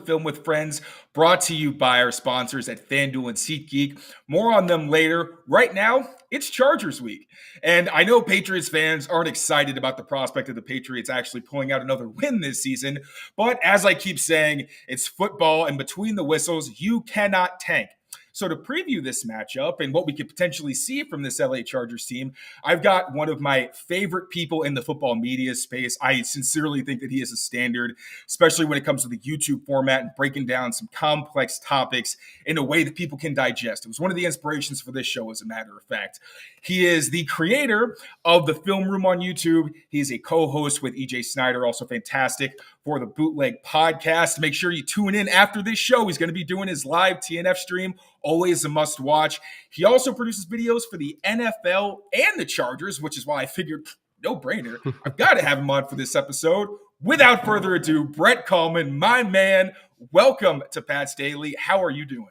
Film with Friends, brought to you by our sponsors at FanDuel and SeatGeek. More on them later. Right now, it's Chargers week. And I know Patriots fans aren't excited about the prospect of the Patriots actually pulling out another win this season. But as I keep saying, it's football, and between the whistles, you cannot tank. So to preview this matchup and what we could potentially see from this LA Chargers team, I've got one of my favorite people in the football media space. I sincerely think that he is a standard, especially when it comes to the YouTube format and breaking down some complex topics in a way that people can digest. It was one of the inspirations for this show, as a matter of fact. He is the creator of the Film Room on YouTube. He's a co-host with EJ Snyder, also fantastic, for the Bootleg Podcast. Make sure you tune in after this show. He's going to be doing his live TNF stream. Always a must watch. He also produces videos for the NFL and the Chargers, which is why I figured, no brainer, I've got to have him on for this episode. Without further ado, Brett Kollmann, my man, welcome to Pat's Daily. How are you doing?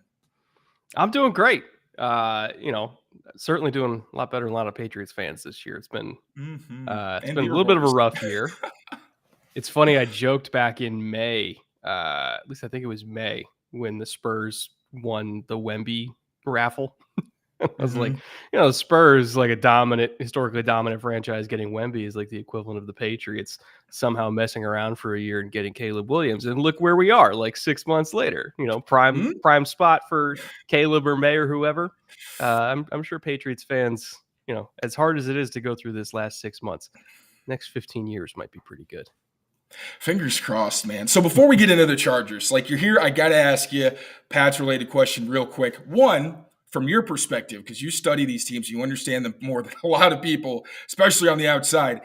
I'm doing great. Certainly doing a lot better than a lot of Patriots fans this year. It's been a little bit of a rough year. It's funny, I joked back in May, at least I think it was May, when the Spurs won the Wemby raffle. I was like, the Spurs, like a historically dominant franchise, getting Wemby is like the equivalent of the Patriots somehow messing around for a year and getting Caleb Williams. And look where we are, like 6 months later, prime spot for Caleb or May or whoever. I'm sure Patriots fans, as hard as it is to go through this last 6 months, next 15 years might be pretty good. Fingers crossed, man. So before we get into the Chargers, like you're here, I got to ask you Pat's related question real quick. One, from your perspective, because you study these teams, you understand them more than a lot of people, especially on the outside.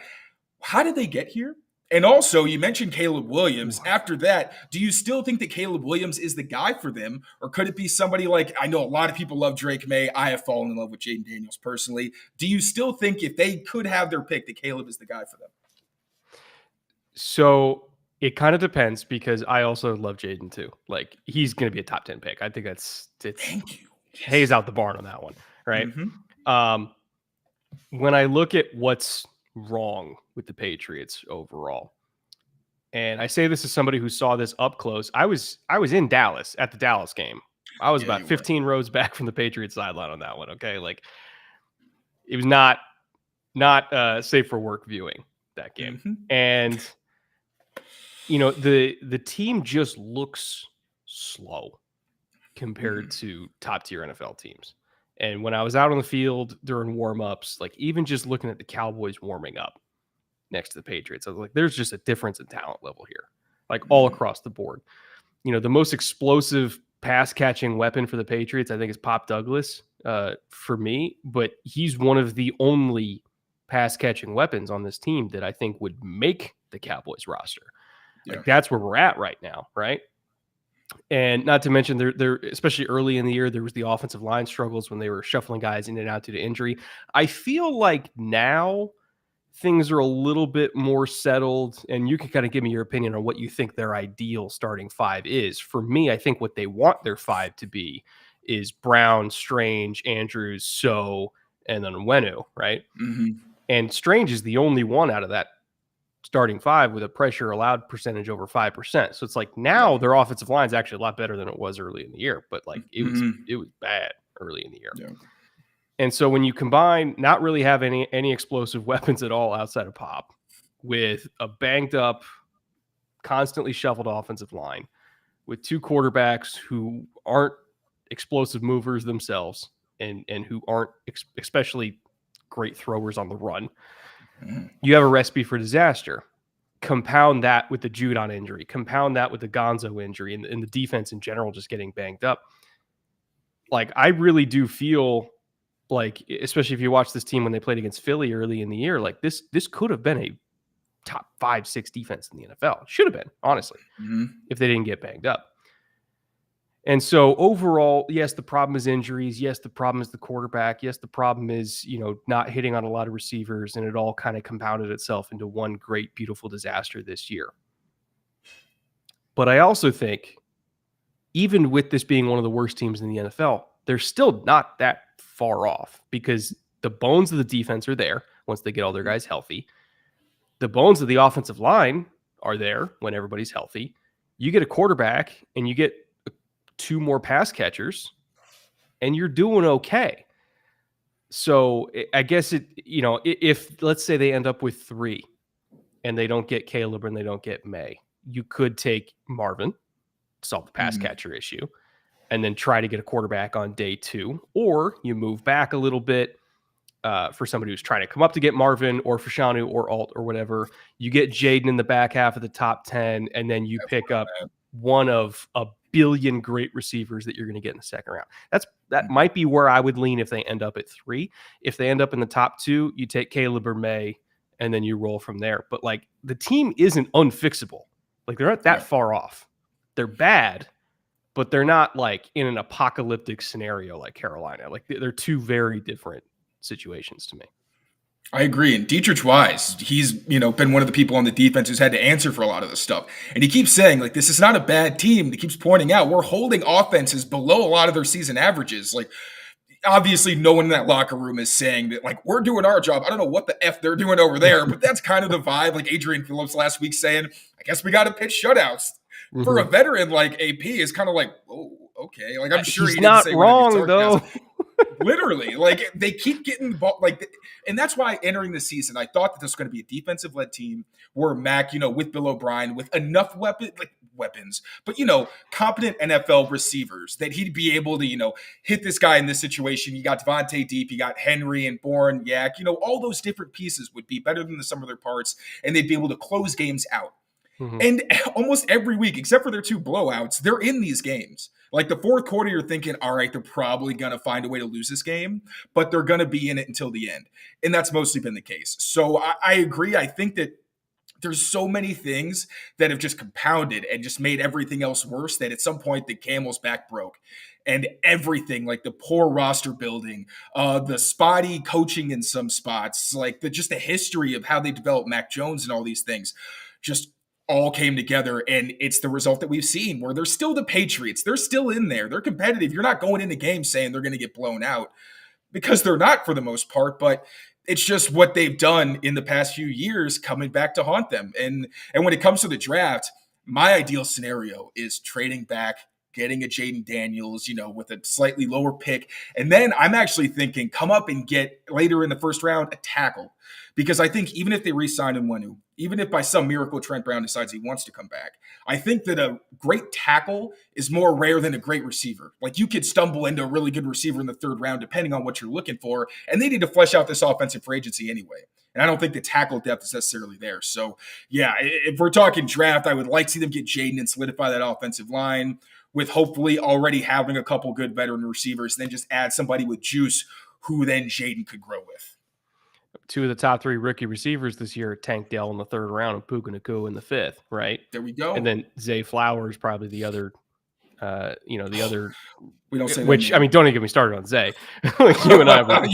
How did they get here? And also, you mentioned Caleb Williams. After that, do you still think that Caleb Williams is the guy for them? Or could it be somebody like, I know a lot of people love Drake May. I have fallen in love with Jaden Daniels personally. Do you still think if they could have their pick, that Caleb is the guy for them? So it kind of depends, because I also love Jaden too. Like, he's going to be a top 10 pick. I think Thank you. Hayes out the barn on that one, right? When I look at what's wrong with the Patriots overall, and I say this as somebody who saw this up close, I was in Dallas at the Dallas game. I was about 15 rows back from the Patriots sideline on that one. Okay, like, it was not safe for work viewing that game, and the team just looks slow compared to top tier NFL teams. And when I was out on the field during warmups, like even just looking at the Cowboys warming up next to the Patriots, I was like, there's just a difference in talent level here, like all across the board. The most explosive pass catching weapon for the Patriots, I think, is Pop Douglas for me, but he's one of the only pass catching weapons on this team that I think would make the Cowboys roster. Like, that's where we're at right now, right? And not to mention, there, especially early in the year, there was the offensive line struggles when they were shuffling guys in and out due to injury. I feel like now things are a little bit more settled, and you can kind of give me your opinion on what you think their ideal starting five is. For me, I think what they want their five to be is Brown, Strange, Andrews, So, and then Wenu, right? And Strange is the only one out of that starting five with a pressure allowed percentage over 5%. So it's like now their offensive line is actually a lot better than it was early in the year, but like it was bad early in the year. And so when you combine not really have any explosive weapons at all outside of Pop with a banged up, constantly shuffled offensive line with two quarterbacks who aren't explosive movers themselves and who aren't especially great throwers on the run, you have a recipe for disaster. Compound that with the Judon injury, compound that with the Gonzo injury, and the defense in general just getting banged up. Like, I really do feel like, especially if you watch this team when they played against Philly early in the year, like this could have been a top 5-6 defense in the NFL. Should have been, honestly, if they didn't get banged up. And so overall, yes, the problem is injuries. Yes, the problem is the quarterback. Yes, the problem is, not hitting on a lot of receivers, and it all kind of compounded itself into one great, beautiful disaster this year. But I also think, even with this being one of the worst teams in the NFL, they're still not that far off, because the bones of the defense are there once they get all their guys healthy. The bones of the offensive line are there when everybody's healthy. You get a quarterback and you get 2 more pass catchers and you're doing okay. So I guess if let's say they end up with 3 and they don't get Caleb and they don't get May, you could take Marvin, solve the pass catcher issue, and then try to get a quarterback on day 2, or you move back a little bit for somebody who's trying to come up to get Marvin or Fashanu or Alt or whatever. You get Jaden in the back half of the top 10, and then you pick up one of a billion great receivers that you're going to get in the second round. That might be where I would lean if they end up at 3. If they end up in the top 2, you take Caleb or May, and then you roll from there. But like, the team isn't unfixable. Like, they're not that far off. They're bad, but they're not like in an apocalyptic scenario like Carolina. Like, they're 2 very different situations to me. I agree. And Dietrich Wise, he's, been one of the people on the defense who's had to answer for a lot of this stuff. And he keeps saying, like, this is not a bad team. He keeps pointing out we're holding offenses below a lot of their season averages. Like, obviously no one in that locker room is saying that, like, we're doing our job. I don't know what the F they're doing over there, but that's kind of the vibe. Like Adrian Phillips last week saying, I guess we got to pitch shutouts. Mm-hmm. For a veteran like AP is kind of like, oh, okay. Like, I'm sure he's not wrong, though. Literally, like, they keep getting the ball, like, and that's why entering the season, I thought that this was going to be a defensive-led team where Mac, with Bill O'Brien, with enough weapons, but, competent NFL receivers that he'd be able to, hit this guy in this situation. You got Devontae Deep, you got Henry and Bourne, Yak, all those different pieces would be better than the sum of their parts, and they'd be able to close games out. Mm-hmm. And almost every week, except for their 2 blowouts, they're in these games. Like, the fourth quarter, you're thinking, all right, they're probably going to find a way to lose this game, but they're going to be in it until the end. And that's mostly been the case. So I agree. I think that there's so many things that have just compounded and just made everything else worse that at some point the camel's back broke. And everything, like the poor roster building, the spotty coaching in some spots, like just the history of how they developed Mac Jones and all these things, just all came together, and it's the result that we've seen where they're still the Patriots. They're still in there. They're competitive. You're not going into games saying they're going to get blown out, because they're not for the most part, but it's just what they've done in the past few years coming back to haunt them. And when it comes to the draft, my ideal scenario is trading back, getting a Jaden Daniels, with a slightly lower pick. And then I'm actually thinking come up and get later in the first round a tackle. Because I think even if they re-sign Nwenu, even if by some miracle Trent Brown decides he wants to come back, I think that a great tackle is more rare than a great receiver. Like, you could stumble into a really good receiver in the 3rd round, depending on what you're looking for. And they need to flesh out this offensive free agency anyway. And I don't think the tackle depth is necessarily there. So, yeah, if we're talking draft, I would like to see them get Jaden and solidify that offensive line with hopefully already having a couple good veteran receivers, and then just add somebody with juice who then Jaden could grow with. 2 of the top 3 rookie receivers this year, Tank Dell in the 3rd round and Puka Nacua in the 5th, right? There we go. And then Zay Flowers, probably the other, the other. We don't say which, I mean, don't even get me started on Zay. Like, you and I were,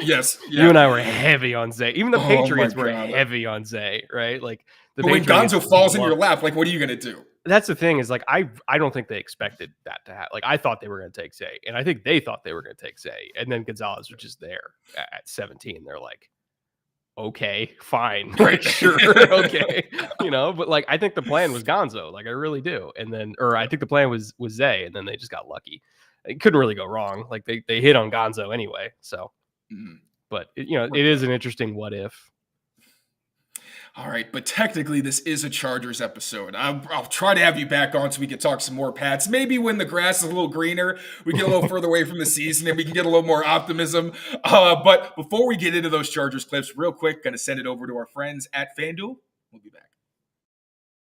yes. Yeah. You and I were heavy on Zay. Even the Patriots were heavy on Zay, right? Like, but when Gonzo falls in your lap, like, what are you going to do? That's the thing, is like, I don't think they expected that to happen. Like, I thought they were going to take Zay, and I think they thought they were going to take Zay. And then Gonzalez was just there at 17. They're like, okay, fine, right, sure, okay, but like, I think the plan was Gonzo, like, I really do. And then, or I think the plan was Zay, and then they just got lucky. It couldn't really go wrong. Like, they hit on Gonzo anyway. So, but it is an interesting what if. All right, but technically this is a Chargers episode. I'll try to have you back on so we can talk some more Pats. Maybe when the grass is a little greener, we get a little further away from the season and we can get a little more optimism. But before we get into those Chargers clips, real quick, going to send it over to our friends at FanDuel. We'll be back.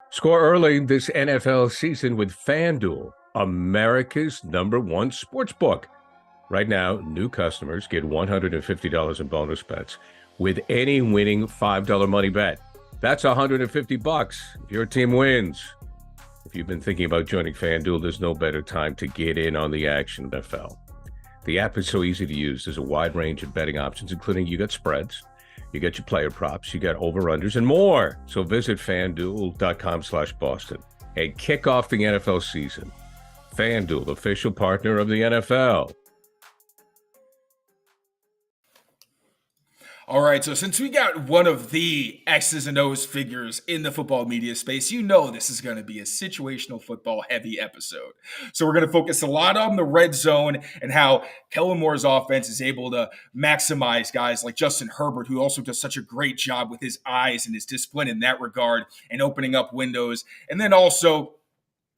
Score early this NFL season with FanDuel, America's #1 sportsbook. Right now, new customers get $150 in bonus bets with any winning $5 money bet. That's $150 if your team wins. If you've been thinking about joining FanDuel, there's no better time to get in on the action, NFL. The app is so easy to use. There's a wide range of betting options, including you got spreads, you got your player props, you got over-unders, and more. So visit FanDuel.com/Boston and kick off the NFL season. FanDuel, official partner of the NFL. All right, so since we got one of the X's and O's figures in the football media space, you know this is going to be a situational football heavy episode. So we're going to focus a lot on the red zone and how Kellen Moore's offense is able to maximize guys like Justin Herbert, who also does such a great job with his eyes and his discipline in that regard and opening up windows. And then also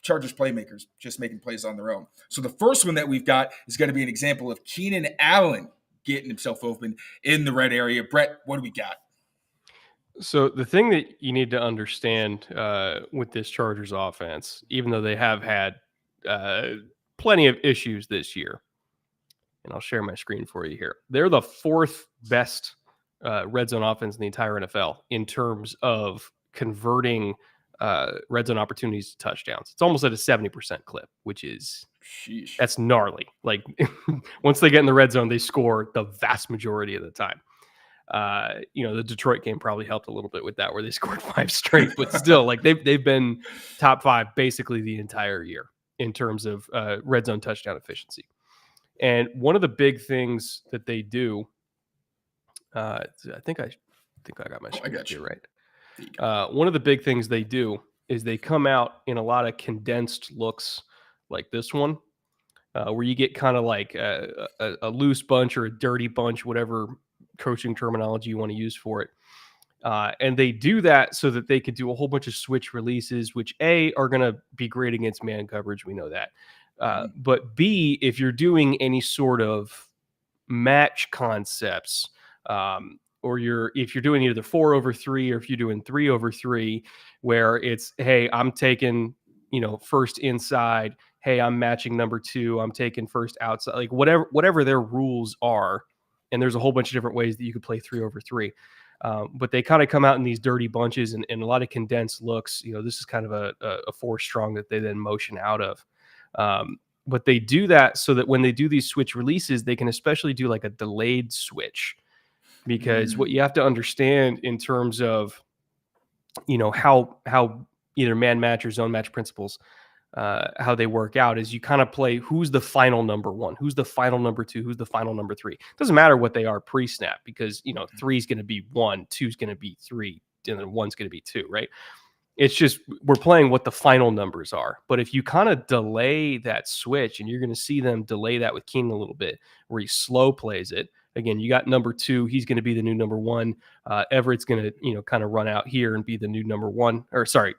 Chargers playmakers just making plays on their own. So the first one that we've got is going to be an example of Keenan Allen getting himself open in the red area. Brett, what do we got? So the thing that you need to understand with this Chargers offense, even though they have had plenty of issues this year, and I'll share my screen for you here. They're the fourth best red zone offense in the entire NFL in terms of converting red zone opportunities to touchdowns. It's almost at a 70% clip, which is Sheesh. That's gnarly. Like once they get in the red zone, they score the vast majority of the time. The Detroit game probably helped a little bit with that, where they scored 5 straight, but still, like they've been top 5 basically the entire year in terms of red zone touchdown efficiency. And one of the big things that they do, I think I got my screen here right. One of the big things they do is they come out in a lot of condensed looks like this one, where you get kind of like a loose bunch or a dirty bunch, whatever coaching terminology you want to use for it. And they do that so that they could do a whole bunch of switch releases, which are going to be great against man coverage. We know that. But B, if you're doing any sort of match concepts, or if you're doing either 4 over 3 or if you're doing 3 over 3, where it's, hey, I'm taking, first inside. Hey, I'm matching number 2. I'm taking first outside. Like whatever their rules are. And there's a whole bunch of different ways that you could play 3 over 3. But they kind of come out in these dirty bunches and a lot of condensed looks. This is kind of a 4 strong that they then motion out of. But they do that so that when they do these switch releases, they can especially do like a delayed switch. Because what you have to understand in terms of, how either man match or zone match principles, how they work out is you kind of play who's the final number 1, who's the final number 2, who's the final number 3. Doesn't matter what they are pre-snap, because 3 is going to be 1, 2 is going to be 3, and then 1's going to be 2, right? It's just we're playing what the final numbers are. But if you kind of delay that switch, and you're going to see them delay that with Keenan a little bit, where he slow plays it. Again, you got number 2. He's going to be the new number 1. Everett's going to, kind of run out here and be the new number 1. Or sorry,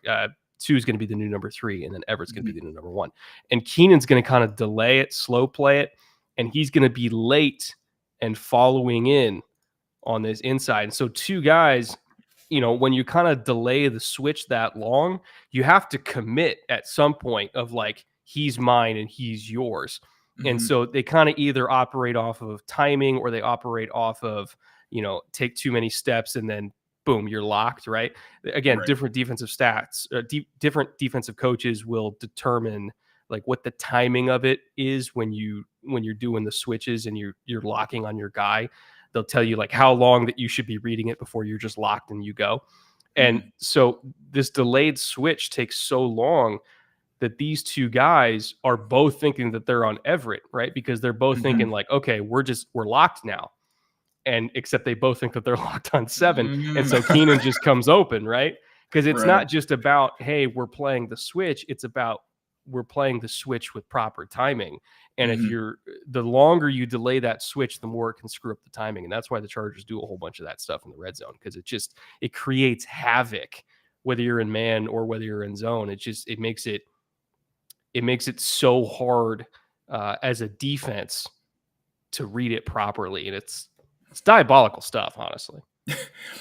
2 is going to be the new number 3, and then Everett's going to be the new number 1. And Keenan's going to kind of delay it, slow play it, and he's going to be late and following in on this inside. And so 2 guys, when you kind of delay the switch that long, you have to commit at some point of like, he's mine and he's yours. And so they kind of either operate off of timing, or they operate off of, take too many steps and then boom, you're locked, right? Again, Right. Different defensive stats, different defensive coaches will determine like what the timing of it is when you're doing the switches and you're locking on your guy. They'll tell you like how long that you should be reading it before you're just locked and you go. And so this delayed switch takes so long that these 2 guys are both thinking that they're on Everett, right? Because they're both thinking like, okay, we're locked now. And except they both think that they're locked on 7. And so Keenan just comes open, right? Because it's not just about, hey, we're playing the switch. It's about we're playing the switch with proper timing. And if the longer you delay that switch, the more it can screw up the timing. And that's why the Chargers do a whole bunch of that stuff in the red zone, because it creates havoc, whether you're in man or whether you're in zone. It makes it so hard as a defense to read it properly. And it's diabolical stuff, honestly.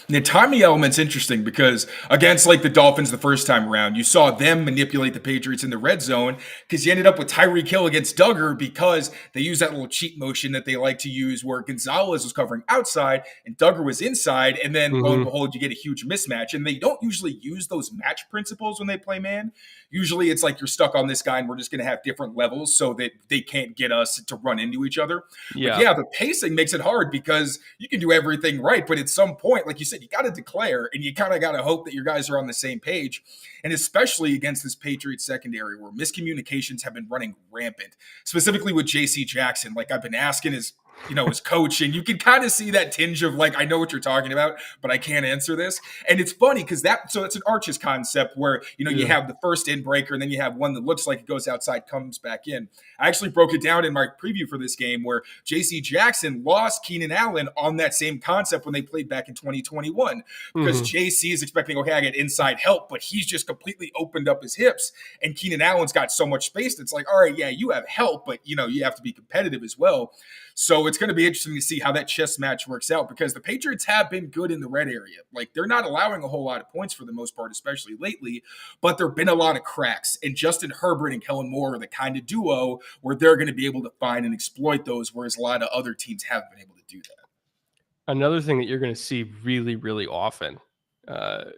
The timing element's interesting because against like the Dolphins the first time around, you saw them manipulate the Patriots in the red zone because you ended up with Tyreek Hill against Duggar because they used that little cheat motion that they like to use where Gonzalez was covering outside and Duggar was inside. And then lo and behold, you get a huge mismatch. And they don't usually use those match principles when they play man. Usually it's like you're stuck on this guy and we're just going to have different levels so that they can't get us to run into each other. Yeah. But yeah, the pacing makes it hard because you can do everything right, but at some point, like you said, you got to declare and you kind of got to hope that your guys are on the same page. And especially against this Patriots secondary where miscommunications have been running rampant, specifically with JC Jackson. Like I've been asking, is his coach, and you can kind of see that tinge of like, I know what you're talking about, but I can't answer this. And it's funny because that's an Arches concept where, you have the first in breaker, and then you have one that looks like it goes outside, comes back in. I actually broke it down in my preview for this game where J.C. Jackson lost Keenan Allen on that same concept when they played back in 2021 because J.C. is expecting, okay, I get inside help, but he's just completely opened up his hips, and Keenan Allen's got so much space that's like, all right, yeah, you have help, but you have to be competitive as well. So it's going to be interesting to see how that chess match works out because the Patriots have been good in the red area. Like, they're not allowing a whole lot of points for the most part, especially lately, but there have been a lot of cracks. And Justin Herbert and Kellen Moore are the kind of duo where they're going to be able to find and exploit those, whereas a lot of other teams haven't been able to do that. Another thing that you're going to see really, really often, at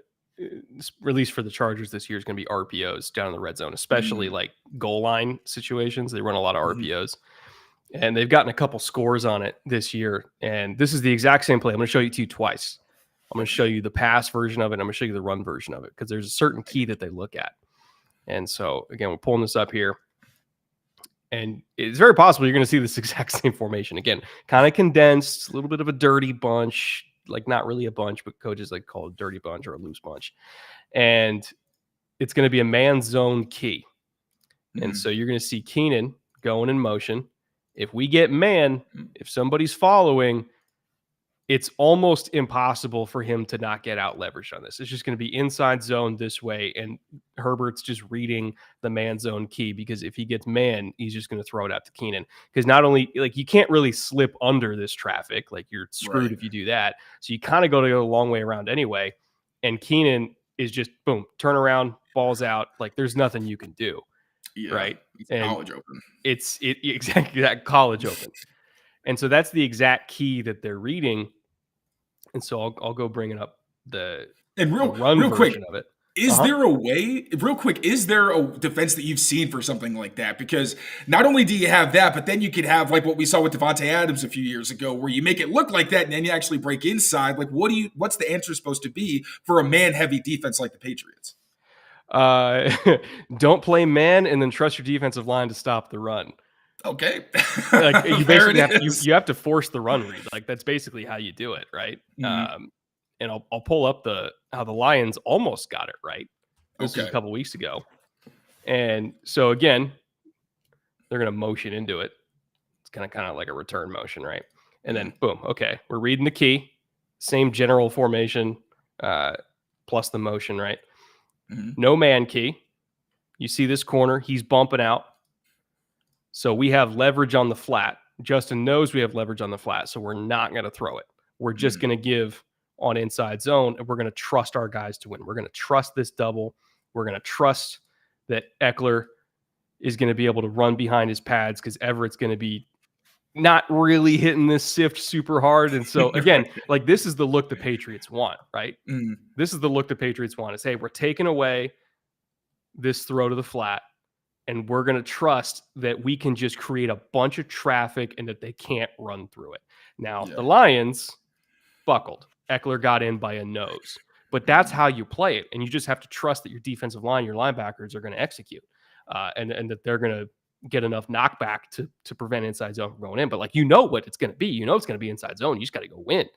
least for the Chargers this year, is going to be RPOs down in the red zone, especially like goal line situations. They run a lot of RPOs. And they've gotten a couple scores on it this year. And this is the exact same play. I'm going to show you two twice. I'm going to show you the pass version of it. And I'm going to show you the run version of it because there's a certain key that they look at. And so, again, we're pulling this up here. And it's very possible you're going to see this exact same formation. Again, kind of condensed, a little bit of a dirty bunch. Like, not really a bunch, but coaches like call it a dirty bunch or a loose bunch. And it's going to be a man zone key. And so you're going to see Keenan going in motion. If we get man, if somebody's following, it's almost impossible for him to not get out leveraged on this. It's just going to be inside zone this way, and Herbert's just reading the man zone key because if he gets man, he's just going to throw it out to Keenan. Because not only, like, you can't really slip under this traffic. Like, you're screwed if you do that. So you kind of go a long way around anyway. And Keenan is just, boom, turn around, balls out. Like, there's nothing you can do. Yeah, right? It's college open. It's exactly that college open. And so that's the exact key that they're reading. And so I'll go bring it up the run real quick version of it. Is there a way, real quick, is there a defense that you've seen for something like that? Because not only do you have that, but then you could have like what we saw with Devontae Adams a few years ago, where you make it look like that and then you actually break inside. Like, what's the answer supposed to be for a man-heavy defense like the Patriots? Don't play man and then trust your defensive line to stop the run. Okay. Like, you basically you have to force the run read. Like, that's basically how you do it, right? And I'll pull up how the Lions almost got it right. This was a couple weeks ago. And so again, they're going to motion into it. It's kind of like a return motion, right? And then boom, okay, we're reading the key, same general formation, plus the motion, right? No man key. You see this corner, he's bumping out. So we have leverage on the flat. Justin knows we have leverage on the flat, so we're not going to throw it. We're just going to give on inside zone, and we're going to trust our guys to win. We're going to trust this double. We're going to trust that Eckler is going to be able to run behind his pads because Everett's going to be not really hitting this sift super hard. And so, again, like, this is the look the Patriots want, right? This is the look the Patriots want is, hey, we're taking away this throw to the flat, and we're going to trust that we can just create a bunch of traffic and that they can't run through it. Now, the Lions buckled. Eckler got in by a nose. But that's how you play it. And you just have to trust that your defensive line, your linebackers are going to execute and that they're going to get enough knockback to prevent inside zone from going in. But, like, you know what it's going to be. You know it's going to be inside zone. You just got to go win.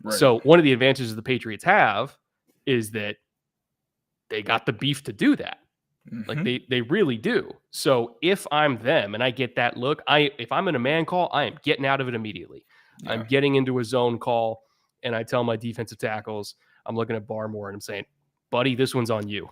Right. So one of the advantages the Patriots have is that they got the beef to do that. Like, they really do. So if I'm them and I get that look, if I'm in a man call, I am getting out of it immediately. I'm getting into a zone call, and I tell my defensive tackles, I'm looking at Barmore and I'm saying, buddy, this one's on you.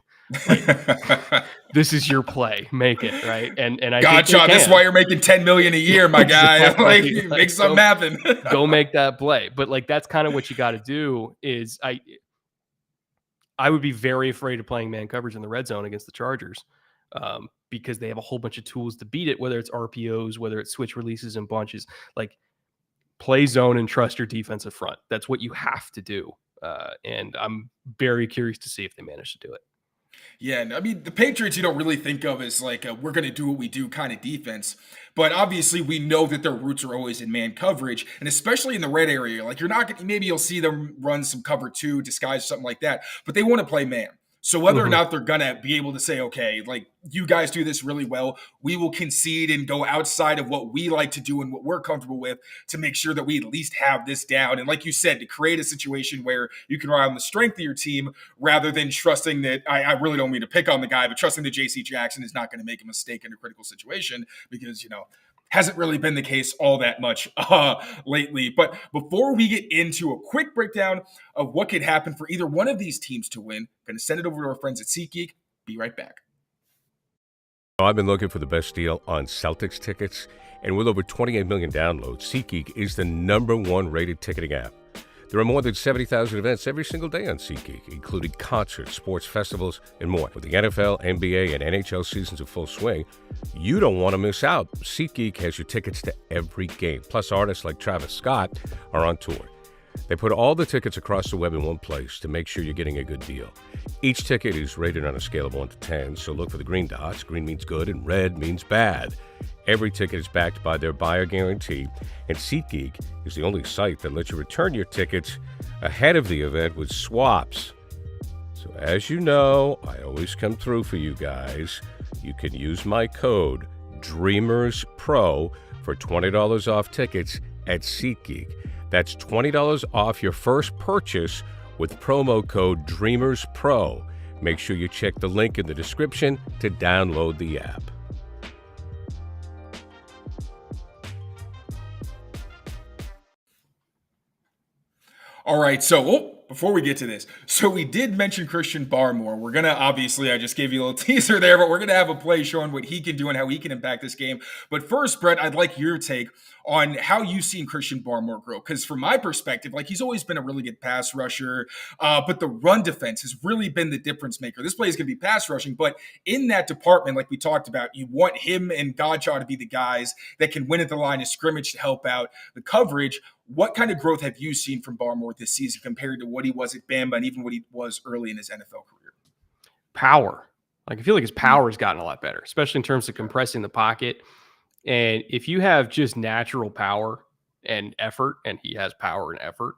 Like, this is your play. Make it, right? And I gotcha. That's why you're making $10 million a year, my guy. Like, make something happen. Go make that play. But, like, that's kind of what you got to do. Is I would be very afraid of playing man coverage in the red zone against the Chargers because they have a whole bunch of tools to beat it, whether it's RPOs, whether it's switch releases and bunches. Like, play zone and trust your defensive front. That's what you have to do. And I'm very curious to see if they manage to do it. Yeah, I mean, the Patriots you don't really think of as like we're going to do what we do kind of defense. But obviously we know that their roots are always in man coverage, and especially in the red area. Like, you're not going to, maybe you'll see them run some cover 2, disguise, something like that, but they want to play man. So whether or not they're going to be able to say, okay, like you guys do this really well, we will concede and go outside of what we like to do and what we're comfortable with to make sure that we at least have this down. And like you said, to create a situation where you can rely on the strength of your team rather than trusting that, I really don't mean to pick on the guy, but trusting that JC Jackson is not going to make a mistake in a critical situation because, hasn't really been the case all that much lately. But before we get into a quick breakdown of what could happen for either one of these teams to win, I'm going to send it over to our friends at SeatGeek. Be right back. I've been looking for the best deal on Celtics tickets, and with over 28 million downloads, SeatGeek is the #1 rated ticketing app. There are more than 70,000 events every single day on SeatGeek, including concerts, sports festivals, and more. With the NFL, NBA, and NHL seasons in full swing, you don't want to miss out. SeatGeek has your tickets to every game. Plus, artists like Travis Scott are on tour. They put all the tickets across the web in one place to make sure you're getting a good deal. Each ticket is rated on a scale of 1 to 10, so look for the green dots. Green means good, and red means bad. Every ticket is backed by their buyer guarantee, and SeatGeek is the only site that lets you return your tickets ahead of the event with swaps. So as you know, I always come through for you guys. You can use my code DREAMERSPRO for $20 off tickets at SeatGeek. That's $20 off your first purchase with promo code DREAMERSPRO. Make sure you check the link in the description to download the app. All right, so before we get to this, so we did mention Christian Barmore. We're going to, obviously, I just gave you a little teaser there, but we're going to have a play showing what he can do and how he can impact this game. But first, Brett, I'd like your take on how you've seen Christian Barmore grow. Because from my perspective, like he's always been a really good pass rusher, but the run defense has really been the difference maker. This play is going to be pass rushing, but in that department, like we talked about, you want him and Godchaux to be the guys that can win at the line of scrimmage to help out the coverage. What kind of growth have you seen from Barmore this season compared to what he was at Bama and even what he was early in his NFL career? Power. Like I feel like his power has gotten a lot better, especially in terms of compressing the pocket. And if you have just natural power and effort, and he has power and effort,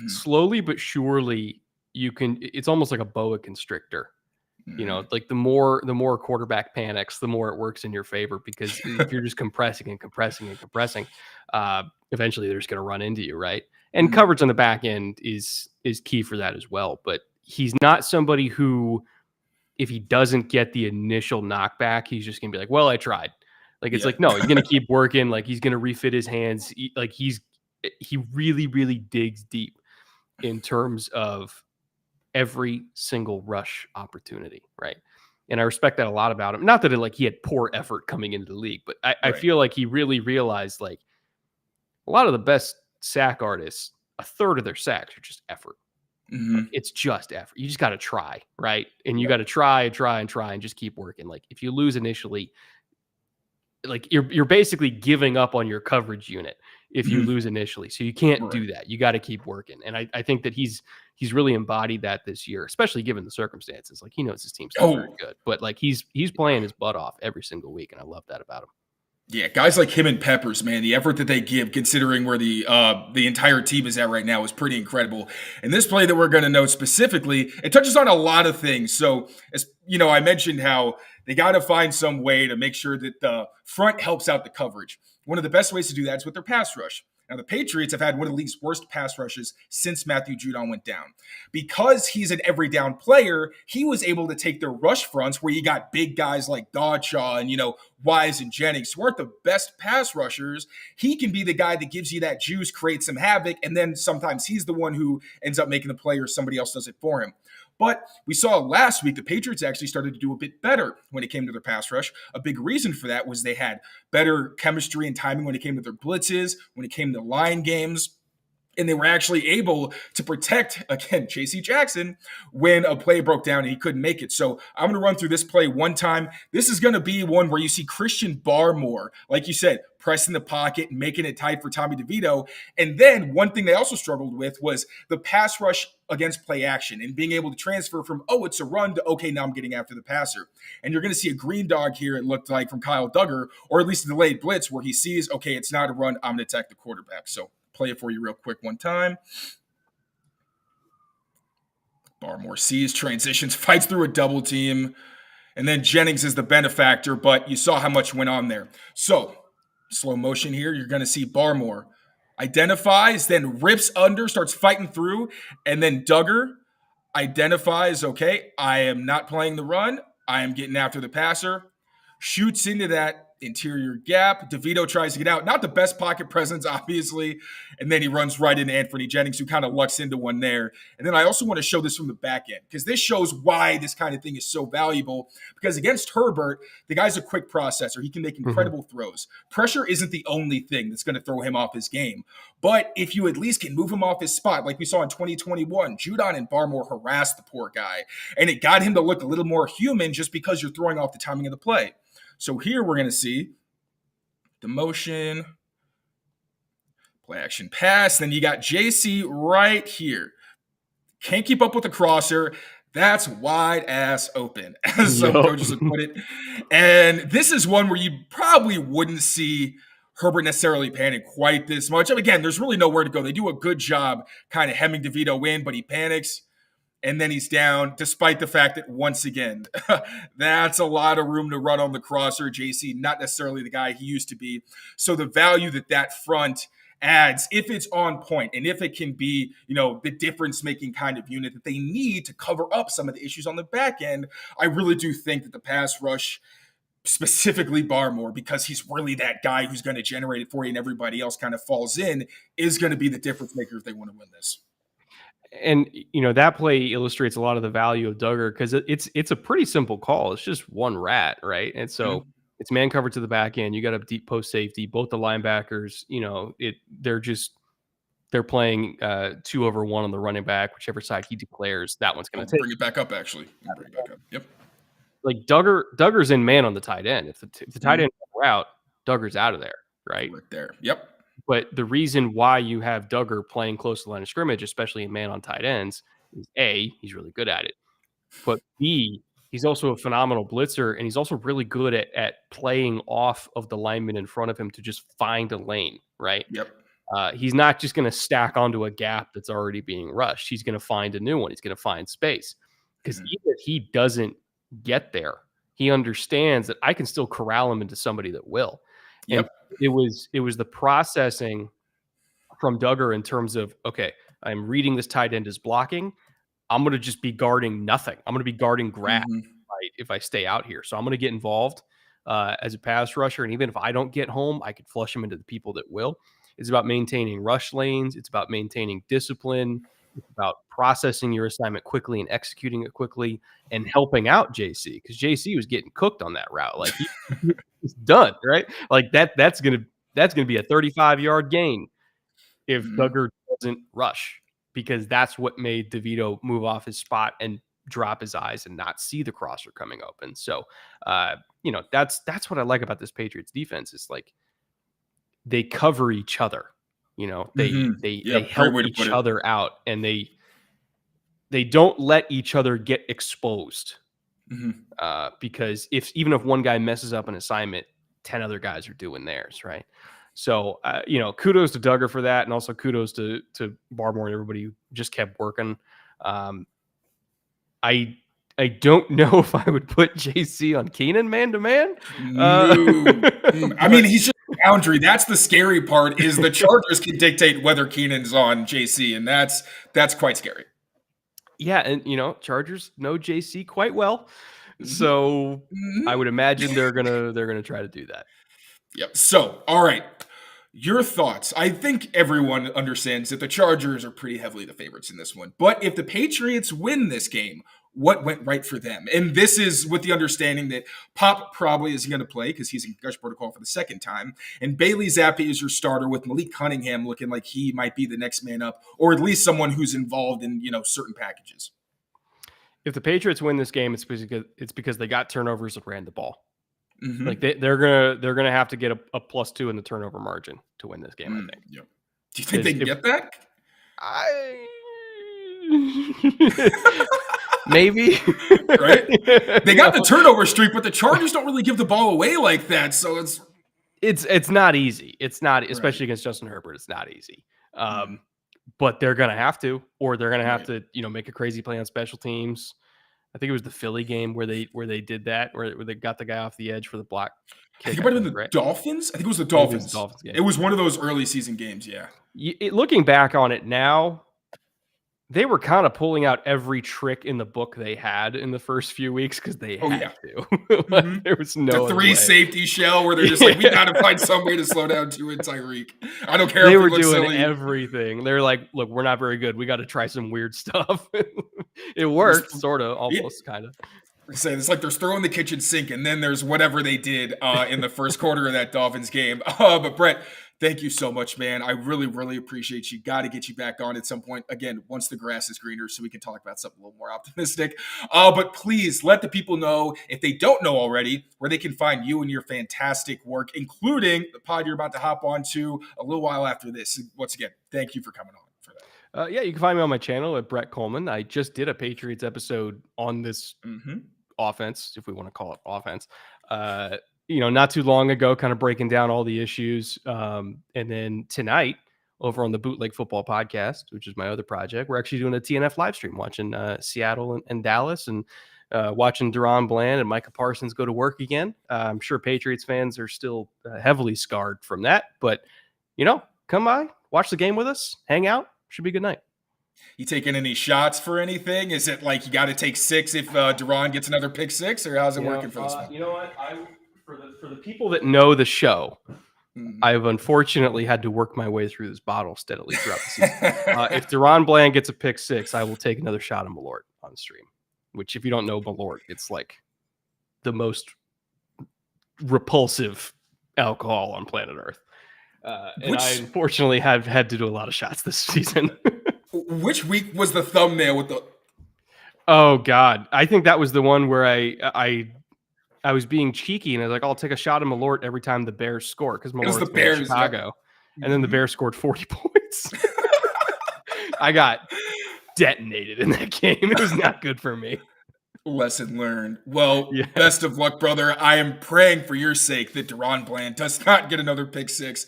slowly but surely you can, it's almost like a boa constrictor. Like the more quarterback panics, the more it works in your favor, because if you're just compressing and compressing and compressing, eventually they're just going to run into you, right? And coverage on the back end is key for that as well. But he's not somebody who, if he doesn't get the initial knockback, he's just going to be like, well, I tried. Like, it's like, no, he's going to keep working. Like, he's going to refit his hands. He really, really digs deep in terms of every single rush opportunity, right? And I respect that a lot about him. Not that he had poor effort coming into the league, but I feel like he really realized, like, a lot of the best sack artists, a third of their sacks are just effort. Like, it's just effort. You just got to try, right? And you got to try and just keep working. Like, if you lose initially, like you're basically giving up on your coverage unit if you lose initially. So you can't do that. You got to keep working. And I think that he's really embodied that this year, especially given the circumstances. Like, he knows his team's not very good, but like he's playing his butt off every single week. And I love that about him. Yeah, guys like him and Peppers, man, the effort that they give, considering where the entire team is at right now, is pretty incredible. And this play that we're going to note specifically, it touches on a lot of things. So, as I mentioned how they got to find some way to make sure that the front helps out the coverage. One of the best ways to do that is with their pass rush. Now, the Patriots have had one of the league's worst pass rushes since Matthew Judon went down. Because he's an every down player, he was able to take their rush fronts where you got big guys like Godchaux and, Wise and Jennings, who aren't the best pass rushers. He can be the guy that gives you that juice, creates some havoc, and then sometimes he's the one who ends up making the play or somebody else does it for him. But we saw last week the Patriots actually started to do a bit better when it came to their pass rush. A big reason for that was they had better chemistry and timing when it came to their blitzes, when it came to line games. And they were actually able to protect, again, JC Jackson when a play broke down and he couldn't make it. So I'm going to run through this play one time. This is going to be one where you see Christian Barmore, like you said, pressing the pocket and making it tight for Tommy DeVito. And then one thing they also struggled with was the pass rush against play action and being able to transfer from, it's a run to, okay, now I'm getting after the passer. And you're going to see a green dog here, it looked like, from Kyle Duggar, or at least a delayed blitz where he sees, okay, it's not a run, I'm going to attack the quarterback. So play it for you real quick one time. Barmore sees, transitions, fights through a double team. And then Jennings is the benefactor, but you saw how much went on there. So, slow motion here, you're going to see Barmore identifies, then rips under, starts fighting through, and then Duggar identifies, okay, I am not playing the run. I am getting after the passer. Shoots into that interior gap. DeVito tries to get out. Not the best pocket presence, obviously. And then he runs right into Anthony Jennings, who kind of lucks into one there. And then I also want to show this from the back end, because this shows why this kind of thing is so valuable. Because against Herbert, the guy's a quick processor. He can make incredible throws. Pressure isn't the only thing that's going to throw him off his game. But if you at least can move him off his spot, like we saw in 2021, Judon and Barmore harassed the poor guy. And it got him to look a little more human just because you're throwing off the timing of the play. So here we're going to see the motion, play action pass. Then you got JC right here. Can't keep up with the crosser. That's wide ass open, as some coaches would put it. And this is one where you probably wouldn't see Herbert necessarily panic quite this much. And again, there's really nowhere to go. They do a good job kind of hemming DeVito in, but he panics. And then he's down, despite the fact that, once again, that's a lot of room to run on the crosser. JC, not necessarily the guy he used to be. So the value that front adds, if it's on point, and if it can be, the difference-making kind of unit that they need to cover up some of the issues on the back end, I really do think that the pass rush, specifically Barmore, because he's really that guy who's going to generate it for you and everybody else kind of falls in, is going to be the difference maker if they want to win this. And, that play illustrates a lot of the value of Duggar, because it's a pretty simple call. It's just one rat, right? And so it's man cover to the back end. You got a deep post safety. Both the linebackers, they're playing 2-over-1 on the running back, whichever side he declares, that one's going to take. Bring it back up, actually. Bring it back up. Yep. Like Duggar's in man on the tight end. If the tight end goes out, Duggar's out of there, right? Right there. Yep. But the reason why you have Duggar playing close to the line of scrimmage, especially in man on tight ends, is A, he's really good at it. But B, he's also a phenomenal blitzer, and he's also really good at playing off of the lineman in front of him to just find a lane, right? Yep. He's not just going to stack onto a gap that's already being rushed. He's going to find a new one. He's going to find space. Because even if he doesn't get there, he understands that I can still corral him into somebody that will. Yep. And it was the processing from Duggar in terms of, okay, I'm reading this tight end as blocking. I'm going to just be guarding nothing. I'm going to be guarding grass if I stay out here. So I'm going to get involved as a pass rusher. And even if I don't get home, I could flush him into the people that will. It's about maintaining rush lanes. It's about maintaining discipline. It's about processing your assignment quickly and executing it quickly and helping out JC, because JC was getting cooked on that route. Like he's done, right? Like that's gonna be a 35-yard gain if Duggar doesn't rush, because that's what made DeVito move off his spot and drop his eyes and not see the crosser coming open. So that's what I like about this Patriots defense. Is like they cover each other. They help each other out, and they don't let each other get exposed. Because even if one guy messes up an assignment, 10 other guys are doing theirs, right? So, kudos to Duggar for that, and also kudos to Barmore and everybody who just kept working. I don't know if I would put JC on Keenan man-to-man. No. I mean, he's just a boundary. That's the scary part, is the Chargers can dictate whether Keenan's on JC, and that's quite scary. Yeah, and Chargers know JC quite well, so I would imagine they're gonna try to do that. Yep. So, all right, your thoughts. I think everyone understands that the Chargers are pretty heavily the favorites in this one. But if the Patriots win this game, what went right for them? And this is with the understanding that Pop probably isn't going to play because he's in concussion protocol for the second time. And Bailey Zappe is your starter, with Malik Cunningham looking like he might be the next man up, or at least someone who's involved in, certain packages. If the Patriots win this game, it's because they got turnovers and ran the ball. Like they're gonna have to get a +2 in the turnover margin to win this game. I think. Yep. Do you think they can get that? Maybe. Right? They got the turnover streak, but the Chargers don't really give the ball away like that. So it's not easy. It's not, especially against Justin Herbert. It's not easy. but they're going to have to, or they're going to have Right. to, make a crazy play on special teams. I think it was the Philly game where they did that, where they got the guy off the edge for the block I kick. think it might have been the Dolphins. I think it was the Maybe it was the Dolphins. Dolphins game. It was one of those early season games. Yeah. Looking back on it now, they were kind of pulling out every trick in the book they had in the first few weeks because they had to. Like, there was no the other 3 way. safety shell where they're just like, we got to find some way to slow down Tua and Tyreek. I don't care They if were we look doing silly. everything. They're like, look, we're not very good. We got to try some weird stuff. It worked, sort of, almost, kind of. Say it's like they're throwing the kitchen sink, and then there's whatever they did in the first quarter of that Dolphins game. But Brett, thank you so much, man. I really, really appreciate you. Got to get you back on at some point again once the grass is greener, so we can talk about something a little more optimistic. But please let the people know, if they don't know already, where they can find you and your fantastic work, including the pod you're about to hop onto a little while after this. Once again, thank you for coming on for that. Yeah, you can find me on my channel at Brett Kollmann. I just did a Patriots episode on this offense, if we want to call it offense, not too long ago, kind of breaking down all the issues. And then tonight over on the Bootleg Football Podcast, which is my other project, we're actually doing a TNF live stream, watching Seattle and Dallas, and watching Deron Bland and Micah Parsons go to work again. I'm sure Patriots fans are still heavily scarred from that, but come by, watch the game with us, hang out. Should be a good night. You taking any shots for anything? Is it like you got to take 6 if Deron gets another pick 6, or how's it working for this one? You know what? For the people that know the show, I've unfortunately had to work my way through this bottle steadily throughout the season. If Deron Bland gets a pick 6, I will take another shot of Malort on stream. Which, if you don't know Malort, it's like the most repulsive alcohol on planet Earth. And I unfortunately have had to do a lot of shots this season. Which week was the thumbnail with the? Oh God, I think that was the one where I was being cheeky and I was like, I'll take a shot of Malort every time the Bears score, because Malort's the Bears, in Chicago, and then the Bears scored 40 points. I got detonated in that game. It was not good for me. Lesson learned. Well, Best of luck, brother. I am praying for your sake that Deron Bland does not get another pick 6.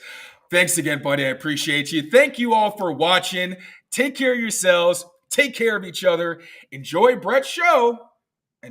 Thanks again, buddy. I appreciate you. Thank you all for watching. Take care of yourselves. Take care of each other. Enjoy Brett's show.